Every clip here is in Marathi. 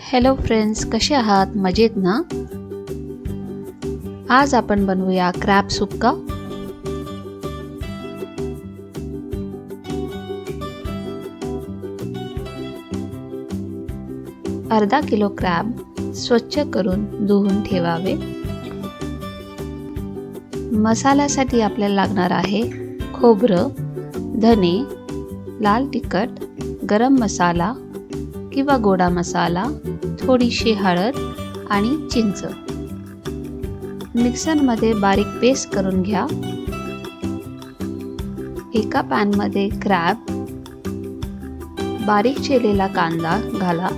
हॅलो फ्रेंड्स, कसे आहात? मजेत ना? आज आपण बनवूया क्रॅब सुक्का. अर्धा किलो क्रॅब स्वच्छ करून धुवून ठेवावे. मसाल्यासाठी आपल्याला लागणार आहे खोबरं, धने, लाल तिखट, गरम मसाला किंवा गोडा मसाला, थोडीशी हळद आणि चिंच. मिक्सरमध्ये बारीक पेस्ट करून घ्या. एका पॅनमध्ये क्रॅब, बारीक चिरलेला कांदा घाला.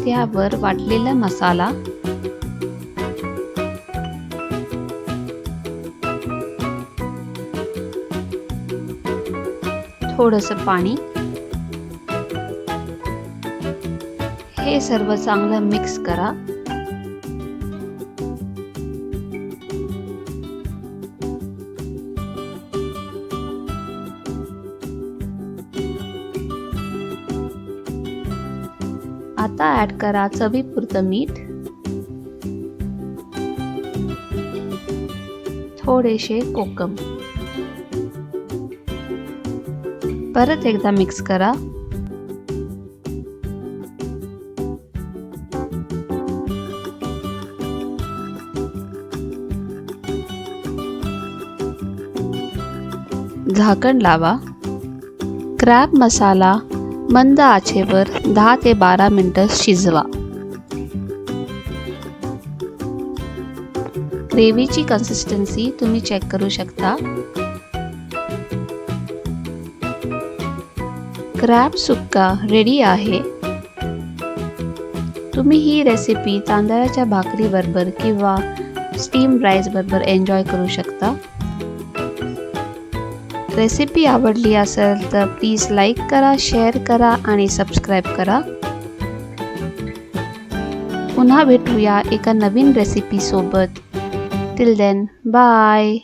त्यावर वाटलेला मसाला, थोडंसं पाणी, हे सर्व चांगलं मिक्स करा. आता ऍड करा चवीपुरतं मीठ, थोडेसे कोकम. परत एकदा मिक्स करा. झाकण लावा. क्रॅब मसाला मंद आचेवर 10 ते 12 मिनिटं शिजवा. ग्रेव्हीची कन्सिस्टन्सी तुम्ही चेक करू शकता. क्रॅब सुक्का रेडी आहे. तुम्ही ही रेसिपी तांदळाच्या भाकरी बरोबर किंवा स्टीम राईस बरोबर एन्जॉय करू शकता. रेसिपी आवडली असेल तर प्लीज लाईक करा, शेअर करा आणि सबस्क्राईब करा. पुन्हा भेटूया एका नवीन रेसिपी सोबत. Till then, bye.